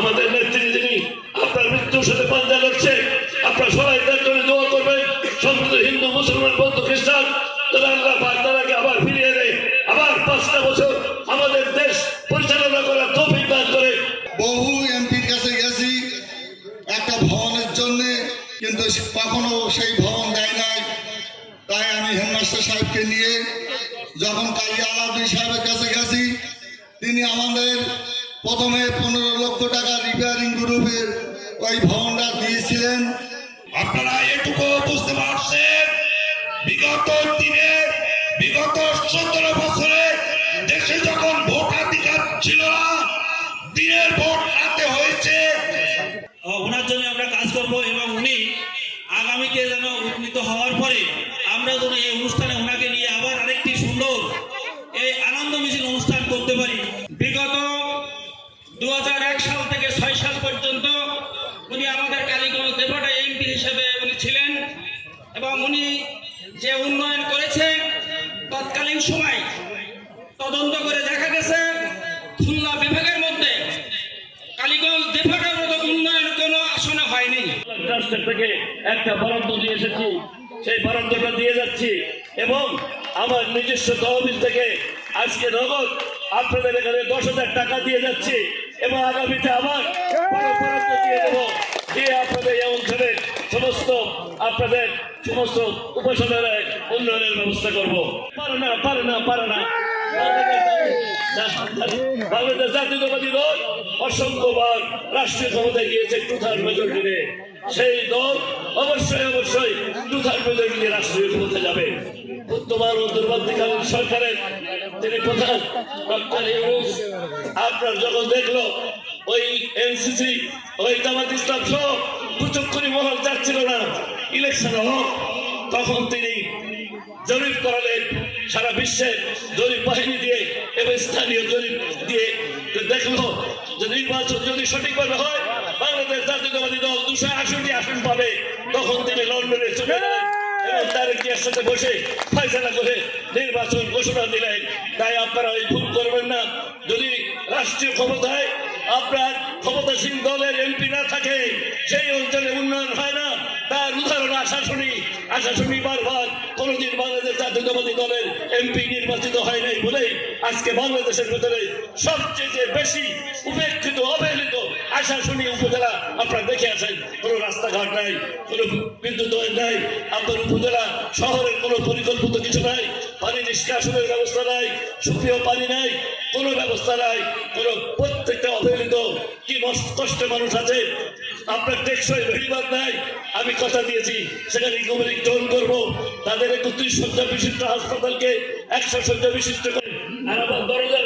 আমাদের নেত্রী যিনি আপনার মৃত্যুর সাথে পাঞ্জা লড়ছে, আপনার সবাই তার জন্য দোয়া করবেন। সমৃদ্ধ হিন্দু মুসলমান বৌদ্ধ খ্রিস্টান আল্লাহ পাক তারাকে আবার ফিরিয়ে এনে আবার 5টা বছর আমাদের দেশ পরিচালনা করার তৌফিক দান করে। বহু এমপির কাছে গেছি একটা ভবনের জন্য, কিন্তু কখনো সেই ভবন দেয় নাই। তাই আমি হেডমাস্টার সাহেবকে নিয়ে যখন কালী আলাউদ্দিন সাহেবের কাছে গেছি, তিনি আমাদের প্রথমে 15 লক্ষ টাকা রিপেয়ারিং গ্রুপের ওই ভবনটা দিয়েছিলেন। আপনারা এটুকু বুঝতে পারছেন, বিগত দিনে বিগত 17 বছরে দেশে যখন ভোটাধিকার ছিল না, দিনের ভোট রাতে হয়েছে। ওনার জন্য আমরা কাজ করব এবং উনি আগামীতে যেন উন্নীত হওয়ার পরে আমরা যেন এই অনুষ্ঠানে ওনাকে নিয়ে আবার আরেকটি সুন্দর এই আনন্দ মিছিল অনুষ্ঠান করতে পারি। বিগত 2001 সাল থেকে 6 সাল পর্যন্ত উনি আমাদের কালীগঞ্জ দেবহাটা এমপি হিসেবে উনি ছিলেন এবং উনি যে উন্নয়ন করেছে তৎকালীন সময় তদন্ত করে দেখা গেছে খুলনা বিভাগের মধ্যে কালীগঞ্জ দেবহাটার মতো উন্নয়ন কোনো আসনে হয়নি। ট্রাস্টের থেকে একটা বরাদ্দ দিয়ে এসেছি, সেই বরাদ্দটা দিয়ে যাচ্ছি এবং আমার নিজস্ব তহবিল থেকে আজকে নগদ আপনাদের এখানে 10,000 টাকা দিয়ে যাচ্ছি এবং আগামীতে আবার বরাদ্দ দিয়ে দেবো, দিয়ে আপনাদের এই অঞ্চলের সমস্ত আপনাদের সমস্ত উপাসনালয় উন্নয়নের ব্যবস্থা করবো। পারে না বাংলাদেশ জাতীয়তাবাদী দল অসংখ্যবার রাষ্ট্রীয় ক্ষমতায় গিয়েছে 2/3 মেজরিটি। সেই দল অবশ্যই 2/3 মেজরিটি রাষ্ট্রীয় ক্ষমতায় যাবে। বর্তমান অন্তর্বর্তীকালীন সরকারের তিনি প্রধান ডক্টর ইউনূস আপনার যখন দেখলো ওই এনসিসি ওই জামাত ইসলাম সহ কুচক্করি মহল যাচ্ছিল না ইলেকশন হোক, তখন তিনি জরিপ করালেন সারা বিশ্বের জরিপ বাহিনী দিয়ে এবং স্থানীয় জরিপ দিয়ে দেখলো যে নির্বাচন যদি সঠিকভাবে হয় বাংলাদেশ জাতীয়তাবাদী দল 268 আসন পাবে। তখন তিনি লন্ডনে চলে গেলেন এবং তারেক জিয়ার সাথে বসে ফয়সালা করে নির্বাচন ঘোষণা দিলেন। তাই আপনারা ওই ভুল করবেন না। যদি রাষ্ট্রীয় ক্ষমতায় আপনার ক্ষমতাসীন দলের এমপি না থাকে সেই অঞ্চলে উন্নয়ন হয় না। তার উদাহরণ আশাশুনি বারবার কোনোদিন বাংলাদেশ জাতীয়তাবাদী দলের এমপি নির্বাচিত হয় নাই বলেই আজকে বাংলাদেশের ভেতরে সবচেয়ে বেশি উপেক্ষিত অবহেলিত আশাশুনি উপজেলা আপনারা দেখে আসেন। কোনো রাস্তাঘাট নাই, কোনো বিদ্যুৎ নাই, আপনার উপজেলা শহরের কোনো পরিকল্পিত কিছু নাই, পানি নিষ্কাশনের ব্যবস্থা নাই, সুপ্রিয় পানি নাই, কোনো ব্যবস্থা নাই, কোনো প্রত্যেকটা অবহেলিত কি কষ্টে মানুষ আছে। আপনার টেকসই বেড়িবাঁধ নাই। আমি কথা দিয়েছি সেখানে রিকভারি জোন করবো, তাদের 31 শয্যা বিশিষ্ট হাসপাতালকে 100 শয্যা বিশিষ্ট করে আর আবার দরজা